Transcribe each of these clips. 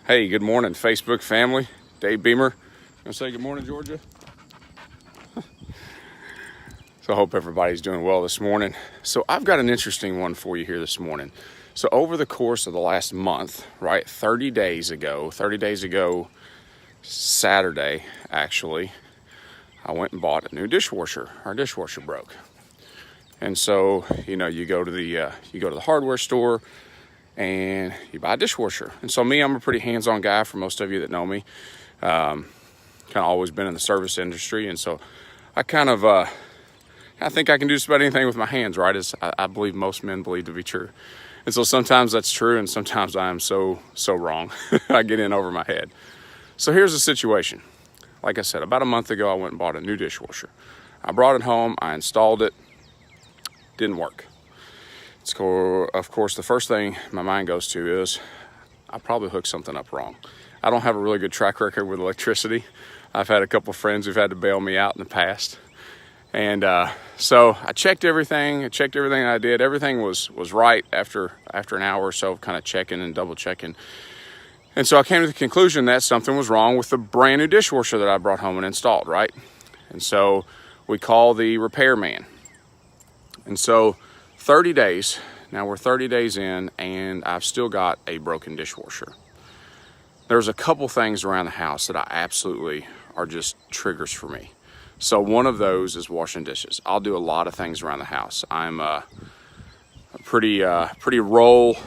Hey, good morning, Facebook family. Dave Beamer. Gonna say good morning, Georgia. So I hope everybody's doing well this morning. So I've got an interesting one for you here this morning. So over the course of the last month, right, 30 days ago, Saturday, actually, I went and bought a new dishwasher. Our dishwasher broke. And so, you go to the hardware store and you buy a dishwasher. And so I'm a pretty hands-on guy for most of you that know me. Kind of always been in the service industry. And so I think I can do just about anything with my hands, right? As I believe most men believe to be true. And so sometimes that's true and sometimes I am so wrong. I get in over my head. So here's the situation. Like I said, about a month ago, I went and bought a new dishwasher. I brought it home, I installed it, didn't work. Of course, the first thing my mind goes to is I probably hooked something up wrong. I don't have a really good track record with electricity. I've had a couple of friends who've had to bail me out in the past. And so I checked everything. I did. Everything was right after an hour or so of kind of checking and double checking. And so I came to the conclusion that something was wrong with the brand new dishwasher that I brought home and installed, right? And so we call the repairman. And so 30 days, now we're 30 days in, and I've still got a broken dishwasher. There's a couple things around the house that I absolutely are just triggers for me. So one of those is washing dishes. I'll do a lot of things around the house. I'm a pretty role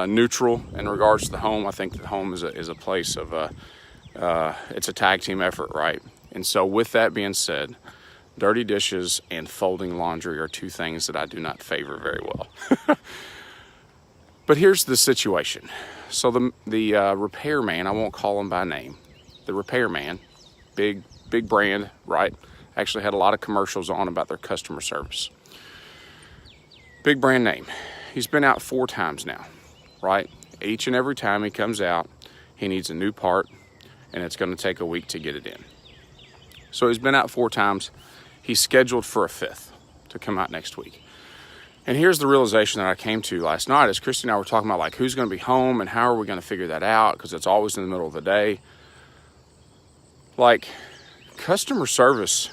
neutral in regards to the home. I think the home is a place of it's a tag team effort, right? And so with that being said, dirty dishes and folding laundry are two things that I do not favor very well. But here's the situation. So the repairman, I won't call him by name, the repairman, big brand, right? Actually had a lot of commercials on about their customer service. Big brand name. He's been out 4 times now, right? Each and every time he comes out, he needs a new part, and it's going to take a week to get it in. So he's been out 4 times. He's scheduled for a 5th to come out next week. And here's the realization that I came to last night as Christy and I were talking about like who's going to be home and how are we going to figure that out, because it's always in the middle of the day. Like, customer service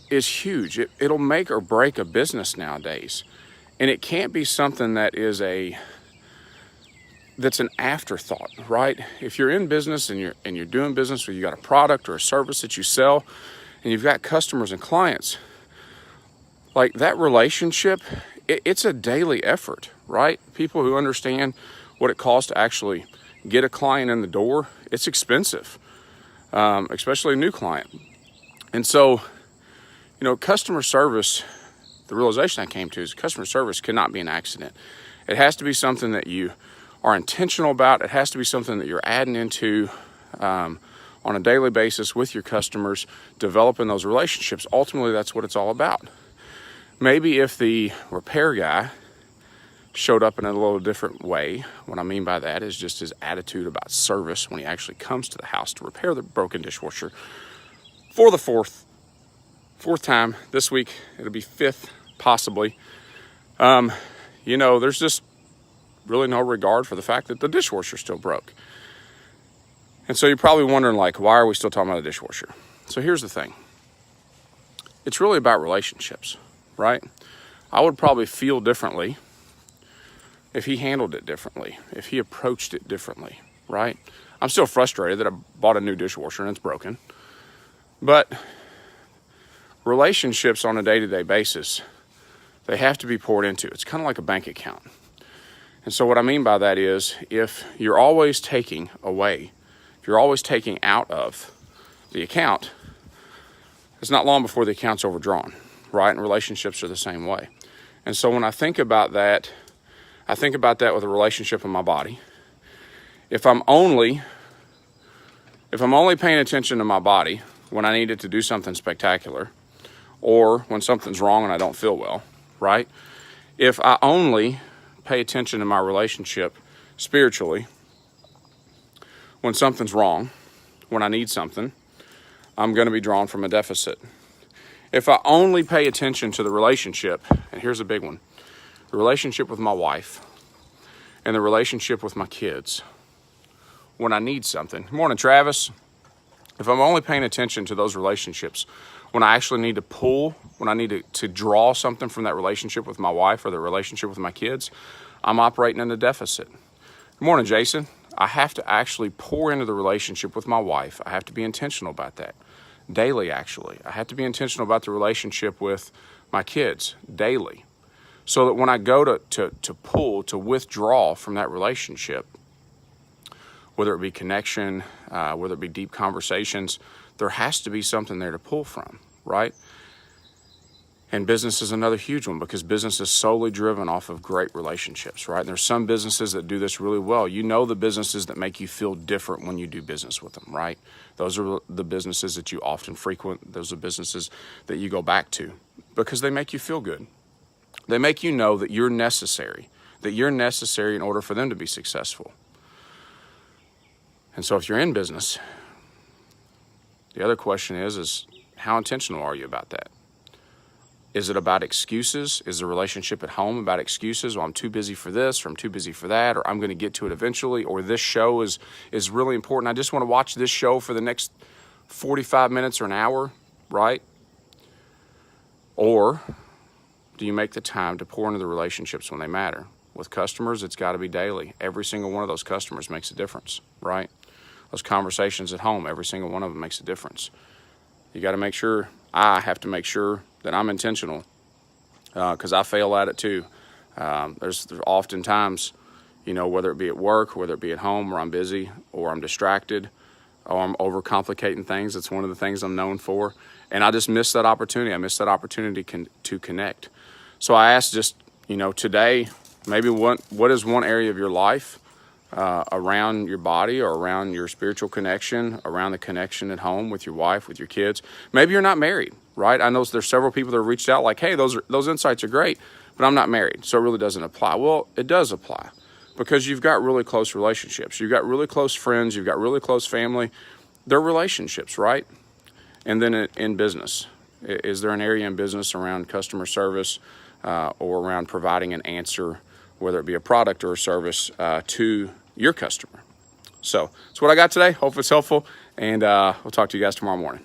is huge. It'll make or break a business nowadays. And it can't be something that's an afterthought, right? If you're in business and you're doing business, or you got a product or a service that you sell, and you've got customers and clients, like that relationship, it's a daily effort, right? People who understand what it costs to actually get a client in the door, it's expensive, especially a new client. And so, customer service, the realization I came to is customer service cannot be an accident. It has to be something that you are intentional about. It has to be something that you're adding into on a daily basis with your customers, developing those relationships. Ultimately, that's what it's all about. Maybe if the repair guy showed up in a little different way, what I mean by that is just his attitude about service when he actually comes to the house to repair the broken dishwasher for the fourth time this week. It'll be 5th, possibly. There's just really no regard for the fact that the dishwasher still broke. And so you're probably wondering, like, why are we still talking about a dishwasher? So here's the thing. It's really about relationships, right? I would probably feel differently if he handled it differently, if he approached it differently, right? I'm still frustrated that I bought a new dishwasher and it's broken. But relationships on a day-to-day basis, they have to be poured into. It's kind of like a bank account. And so what I mean by that is if you're always taking away, if you're always taking out of the account, it's not long before the account's overdrawn, right? And relationships are the same way. And so when I think about that, I think about that with a relationship in my body. If I'm only paying attention to my body when I need it to do something spectacular, or when something's wrong and I don't feel well, right? If I only pay attention to my relationship spiritually when something's wrong, when I need something, I'm going to be drawn from a deficit. If I only pay attention to the relationship, and here's a big one, the relationship with my wife and the relationship with my kids, when I need something. Good morning, Travis. If I'm only paying attention to those relationships, when I actually need to pull, when I need to draw something from that relationship with my wife or the relationship with my kids, I'm operating in a deficit. Good morning, Jason. I have to actually pour into the relationship with my wife. I have to be intentional about that daily, actually. I have to be intentional about the relationship with my kids daily, so that when I go to pull, to withdraw from that relationship, whether it be connection, whether it be deep conversations, there has to be something there to pull from, right? And business is another huge one, because business is solely driven off of great relationships, right? And there's some businesses that do this really well. You know, the businesses that make you feel different when you do business with them, right? Those are the businesses that you often frequent. Those are businesses that you go back to because they make you feel good. They make you know that you're necessary in order for them to be successful. And so if you're in business, the other question is how intentional are you about that? Is it about excuses? Is the relationship at home about excuses? Well, I'm too busy for this, or I'm too busy for that, or I'm going to get to it eventually, or this show is really important. I just want to watch this show for the next 45 minutes or an hour, right? Or do you make the time to pour into the relationships when they matter? With customers, it's got to be daily. Every single one of those customers makes a difference, right? Those conversations at home, every single one of them makes a difference. You got to make sure, I have to make sure that I'm intentional, because I fail at it too. There's often times, whether it be at work, whether it be at home, where I'm busy or I'm distracted or I'm overcomplicating things. It's one of the things I'm known for. And I just miss that opportunity. I miss that opportunity to connect. So I asked just, today, maybe what is one area of your life around your body or around your spiritual connection, around the connection at home with your wife, with your kids? Maybe you're not married, right? I know there's several people that have reached out like, hey, those insights are great, but I'm not married, so it really doesn't apply. Well, it does apply, because you've got really close relationships. You've got really close friends. You've got really close family. They're relationships, right? And then in business, is there an area in business around customer service or around providing an answer, whether it be a product or a service, to your customer? So that's what I got today. Hope it's helpful, and we'll talk to you guys tomorrow morning.